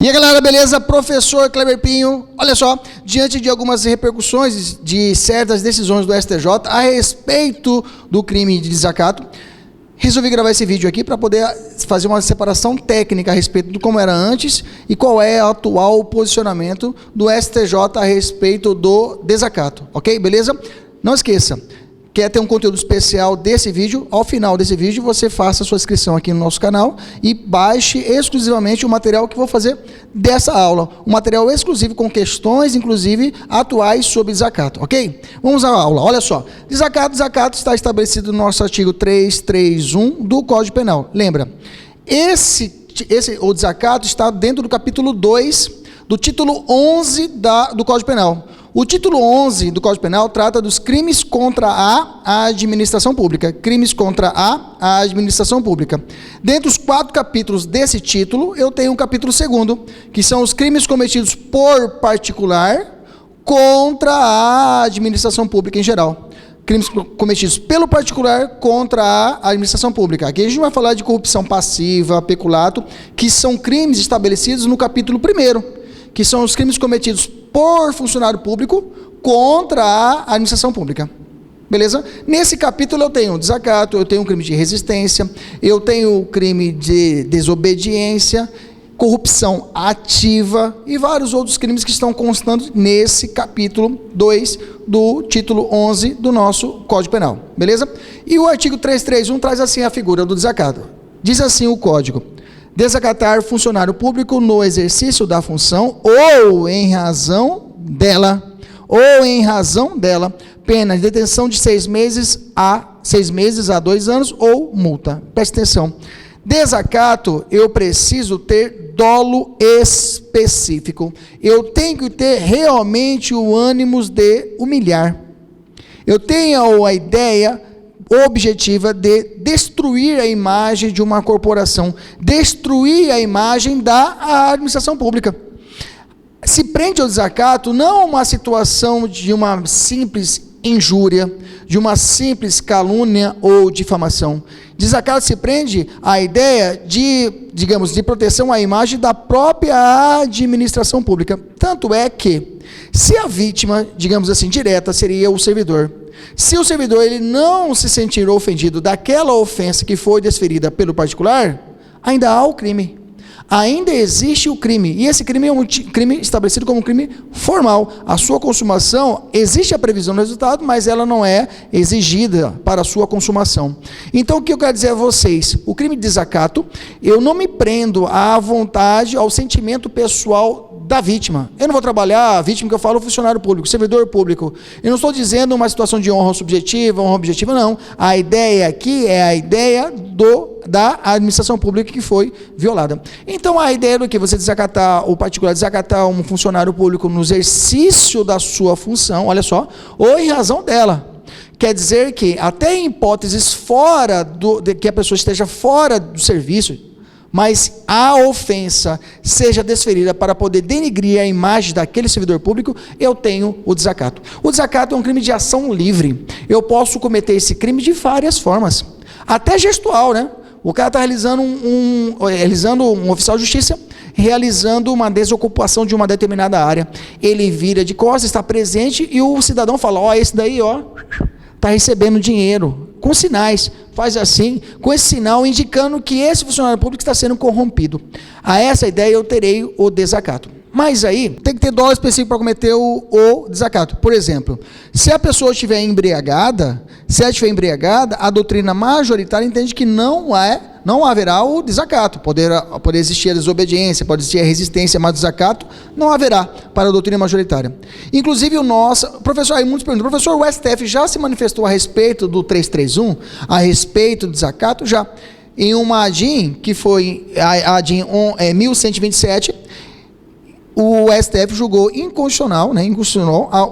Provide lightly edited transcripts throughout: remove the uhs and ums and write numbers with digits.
E aí galera, beleza? Professor Kleber Pinho, olha só, diante de algumas repercussões de certas decisões do STJ a respeito do crime de desacato, resolvi gravar esse vídeo aqui para poder fazer uma separação técnica a respeito de como era antes e qual é o atual posicionamento do STJ a respeito do desacato, ok? Beleza? Não esqueça, quer ter um conteúdo especial desse vídeo? Ao final desse vídeo você faça a sua inscrição aqui no nosso canal e baixe exclusivamente o material que vou fazer dessa aula, um material exclusivo com questões, inclusive, atuais sobre desacato, ok? Vamos à aula, olha só, desacato está estabelecido no nosso artigo 331 do Código Penal, lembra? O desacato está dentro do capítulo 2 do título 11 do Código Penal. O título 11 do Código Penal trata dos crimes contra a administração pública. Crimes contra a administração pública. Dentre os 4 capítulos desse título, eu tenho um capítulo 2º, que são os crimes cometidos por particular contra a administração pública em geral. Crimes cometidos pelo particular contra a administração pública. Aqui a gente vai falar de corrupção passiva, peculato, que são crimes estabelecidos no capítulo 1º, que são os crimes cometidos por funcionário público contra a administração pública. Beleza? Nesse capítulo eu tenho desacato, eu tenho crime de resistência, eu tenho crime de desobediência, corrupção ativa e vários outros crimes que estão constando nesse capítulo 2 do título 11 do nosso Código Penal. Beleza? E o artigo 331 traz assim a figura do desacato. Diz assim o Código: desacatar funcionário público no exercício da função ou em razão dela, pena de detenção de 6 meses a 2 anos ou multa. Preste atenção. Desacato, eu preciso ter dolo específico. Eu tenho que ter realmente o ânimo de humilhar. Eu tenho a ideia objetiva de destruir a imagem de uma corporação, destruir a imagem da administração pública. Se prende ao desacato não uma situação de uma simples injúria, de uma simples calúnia ou difamação. Desacato se prende à ideia de, digamos, de proteção à imagem da própria administração pública. Tanto é que, se a vítima, digamos assim, direta, seria o servidor. Se o servidor ele não se sentir ofendido daquela ofensa que foi desferida pelo particular, ainda há o crime. Ainda existe o crime. E esse crime é um crime estabelecido como um crime formal. A sua consumação, existe a previsão do resultado, mas ela não é exigida para a sua consumação. Então, o que eu quero dizer a vocês? O crime de desacato, eu não me prendo à vontade, ao sentimento pessoal da vítima. Eu não vou trabalhar a vítima que eu falo funcionário público, servidor público. Eu não estou dizendo uma situação de honra subjetiva, honra objetiva, não. A ideia aqui é a ideia da administração pública que foi violada. Então, a ideia do que você desacatar, o particular desacatar um funcionário público no exercício da sua função, olha só, ou em razão dela. Quer dizer que, até em hipóteses que a pessoa esteja fora do serviço, mas a ofensa seja desferida para poder denigrir a imagem daquele servidor público, eu tenho o desacato. O desacato é um crime de ação livre. Eu posso cometer esse crime de várias formas, até gestual, né? O cara está realizando um oficial de justiça, realizando uma desocupação de uma determinada área. Ele vira de costas, está presente, e o cidadão fala, ó, esse daí, ó, está recebendo dinheiro, com sinais, faz assim, com esse sinal indicando que esse funcionário público está sendo corrompido. A essa ideia eu terei o desacato. Mas aí, tem que ter dolo específico para cometer o desacato. Por exemplo, se a pessoa estiver embriagada, a doutrina majoritária entende que não haverá o desacato. Poder existir a desobediência, pode existir a resistência, mas o desacato não haverá para a doutrina majoritária. Inclusive professor, aí muitos perguntam, professor, o STF já se manifestou a respeito do 331, a respeito do desacato? Já. Em uma ADIM, que foi a ADIM 1127, o STF julgou inconstitucional,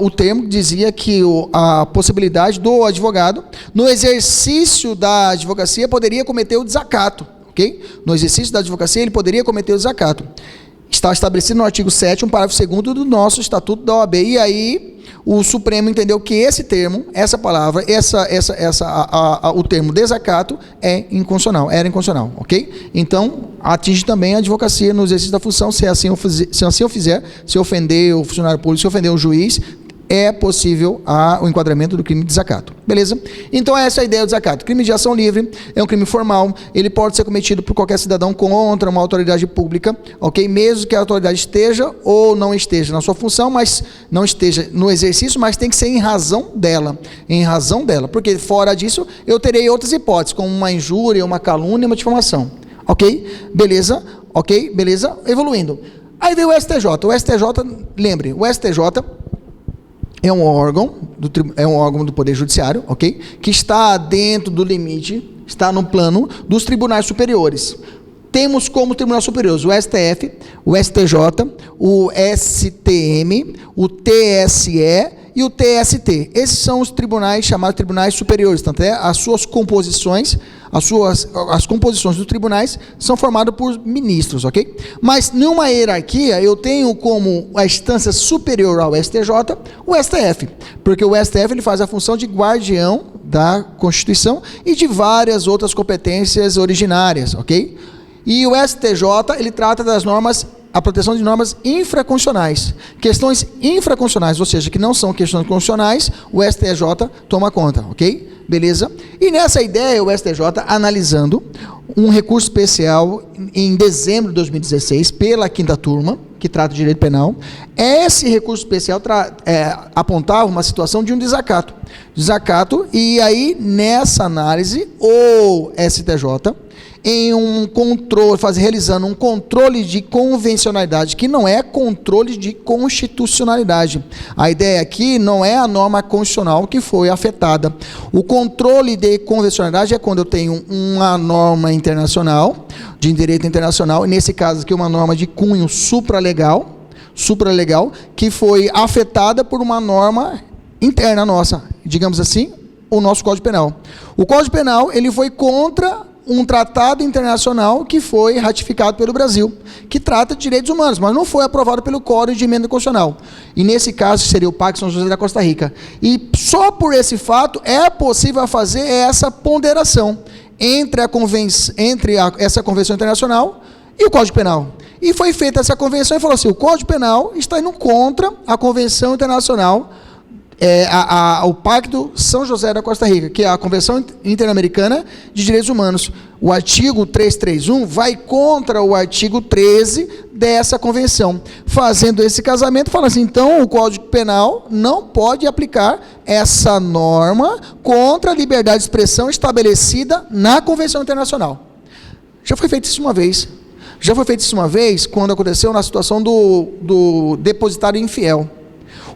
o termo que dizia que a possibilidade do advogado, no exercício da advocacia, poderia cometer o desacato, ok? No exercício da advocacia, ele poderia cometer o desacato. Está estabelecido no artigo 7º, parágrafo 2º do nosso Estatuto da OAB. E aí, o Supremo entendeu que esse termo, essa palavra, o termo desacato era inconstitucional, ok? Então, atinge também a advocacia no exercício da função, se assim eu fizer, se ofender o funcionário público, se ofender o juiz, é possível o enquadramento do crime de desacato. Beleza? Então, essa é a ideia do desacato. Crime de ação livre é um crime formal, ele pode ser cometido por qualquer cidadão contra uma autoridade pública, ok? Mesmo que a autoridade esteja ou não esteja na sua função, mas não esteja no exercício, mas tem que ser em razão dela, porque fora disso, eu terei outras hipóteses, como uma injúria, uma calúnia, uma difamação. Ok? Beleza? Ok? Beleza? Evoluindo. Aí veio o STJ. O STJ, lembre, o STJ é um órgão do Poder Judiciário, ok? Que está dentro do limite, está no plano dos tribunais superiores. Temos como tribunais superiores o STF, o STJ, o STM, o TSE e o TST. Esses são os tribunais chamados tribunais superiores, tanto é as suas composições, as composições dos tribunais são formadas por ministros, ok? Mas numa hierarquia eu tenho como a instância superior ao STJ o STF, porque o STF ele faz a função de guardião da Constituição e de várias outras competências originárias, ok? E o STJ ele trata das normas, a proteção de normas infraconstitucionais. Questões infraconstitucionais, ou seja, que não são questões constitucionais, o STJ toma conta, ok? Beleza? E nessa ideia, o STJ, analisando um recurso especial em dezembro de 2016, pela 5ª turma, que trata de direito penal, esse recurso especial apontava uma situação de um desacato. E aí, nessa análise, o STJ, realizando um controle de convencionalidade, que não é controle de constitucionalidade. A ideia aqui não é a norma constitucional que foi afetada. O controle de convencionalidade é quando eu tenho uma norma internacional, de direito internacional, e nesse caso aqui uma norma de cunho supralegal, que foi afetada por uma norma interna nossa, digamos assim, o nosso Código Penal. O Código Penal, ele foi contra um tratado internacional que foi ratificado pelo Brasil, que trata de direitos humanos, mas não foi aprovado pelo Código de Emenda Constitucional. E nesse caso seria o Pacto São José da Costa Rica. E só por esse fato é possível fazer essa ponderação entre essa Convenção Internacional e o Código Penal. E foi feita essa convenção e falou assim, o Código Penal está indo contra a Convenção Internacional, o Pacto São José da Costa Rica, que é a Convenção Interamericana de Direitos Humanos. O artigo 331 vai contra o artigo 13 dessa convenção. Fazendo esse casamento, fala assim, então o Código Penal não pode aplicar essa norma contra a liberdade de expressão estabelecida na Convenção Internacional. Já foi feito isso uma vez. Quando aconteceu na situação do depositário infiel.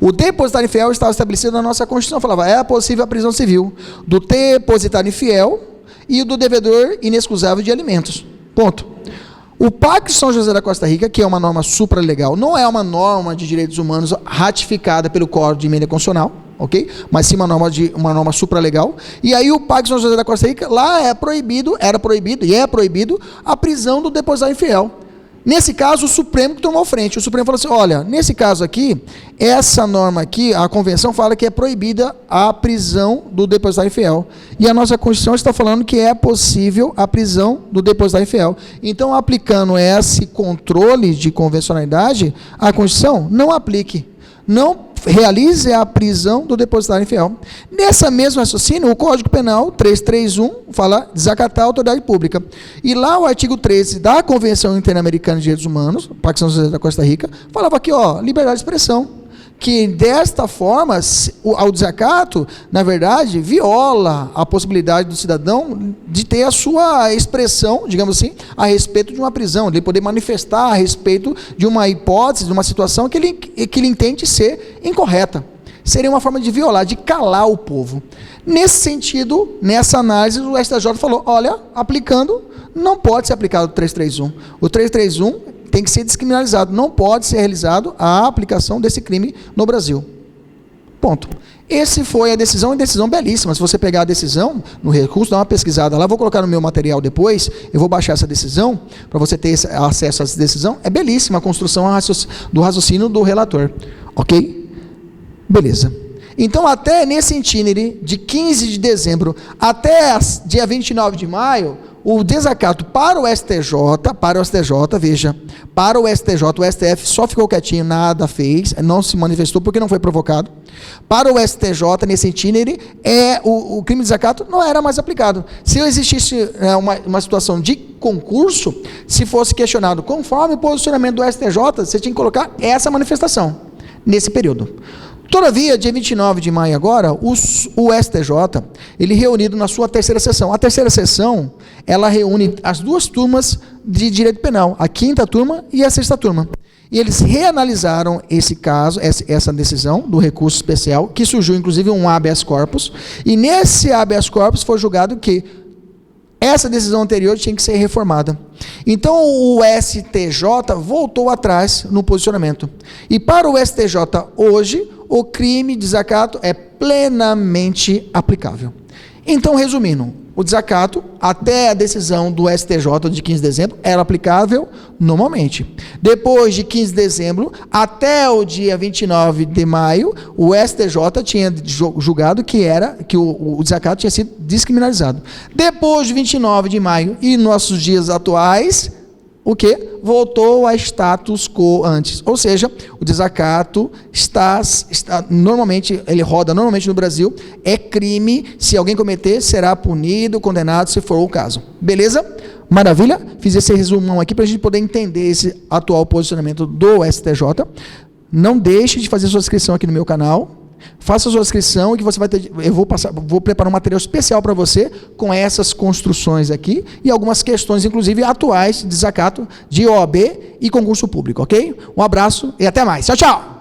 O depositário infiel estava estabelecido na nossa Constituição, falava, é possível a prisão civil do depositário infiel e do devedor inexcusável de alimentos. Ponto. O Pacto São José da Costa Rica, que é uma norma supralegal, não é uma norma de direitos humanos ratificada pelo Código de Emenda Constitucional, ok? Mas sim uma norma supralegal. E aí o Pacto São José da Costa Rica, lá era proibido a prisão do depositário infiel. Nesse caso, o Supremo que tomou frente. O Supremo falou assim, olha, nesse caso aqui, essa norma aqui, a Convenção fala que é proibida a prisão do depositário infiel. E a nossa Constituição está falando que é possível a prisão do depositário infiel. Então, aplicando esse controle de convencionalidade, a Constituição não aplique. Não realize a prisão do depositário infiel. Nessa mesma raciocínio, o Código Penal 331 fala desacatar a autoridade pública. E lá o artigo 13 da Convenção Interamericana de Direitos Humanos, Pacto São José da Costa Rica, falava aqui, liberdade de expressão. Que desta forma, o desacato, na verdade, viola a possibilidade do cidadão de ter a sua expressão, digamos assim, a respeito de uma prisão, de poder manifestar a respeito de uma hipótese, de uma situação que ele entende ser incorreta. Seria uma forma de violar, de calar o povo. Nesse sentido, nessa análise, o STJ falou, olha, aplicando, não pode ser aplicado o 331. O 331 tem que ser descriminalizado, não pode ser realizado a aplicação desse crime no Brasil. Ponto. Essa foi a decisão, e decisão belíssima. Se você pegar a decisão no recurso, dá uma pesquisada lá, vou colocar no meu material depois, eu vou baixar essa decisão, para você ter acesso a essa decisão. É belíssima a construção do raciocínio do relator. Ok? Beleza. Então, até nesse ínterim, de 15 de dezembro até dia 29 de maio, o desacato para o STJ, veja, para o STJ, o STF só ficou quietinho, nada fez, não se manifestou porque não foi provocado. Para o STJ, nesse itinerário, o crime de desacato não era mais aplicado. Se existisse uma situação de concurso, se fosse questionado conforme o posicionamento do STJ, você tinha que colocar essa manifestação nesse período. Todavia, dia 29 de maio agora, o STJ, ele reunido na sua terceira sessão. A terceira sessão, ela reúne as duas turmas de direito penal, a quinta turma e a sexta turma. E eles reanalisaram esse caso, essa decisão do recurso especial, que surgiu inclusive um habeas corpus, e nesse habeas corpus foi julgado que essa decisão anterior tinha que ser reformada. Então o STJ voltou atrás no posicionamento. E para o STJ hoje, o crime de desacato é plenamente aplicável. Então, resumindo, o desacato, até a decisão do STJ de 15 de dezembro, era aplicável normalmente. Depois de 15 de dezembro, até o dia 29 de maio, o STJ tinha julgado que o desacato tinha sido descriminalizado. Depois de 29 de maio e nossos dias atuais, o que? Voltou a status quo antes. Ou seja, o desacato normalmente, ele roda normalmente no Brasil, é crime, se alguém cometer, será punido, condenado, se for o caso. Beleza? Maravilha? Fiz esse resumão aqui para a gente poder entender esse atual posicionamento do STJ. Não deixe de fazer sua inscrição aqui no meu canal. Faça a sua inscrição e que você vai ter. Eu vou preparar um material especial para você com essas construções aqui e algumas questões, inclusive atuais, de desacato de OAB e concurso público, ok? Um abraço e até mais. Tchau, tchau!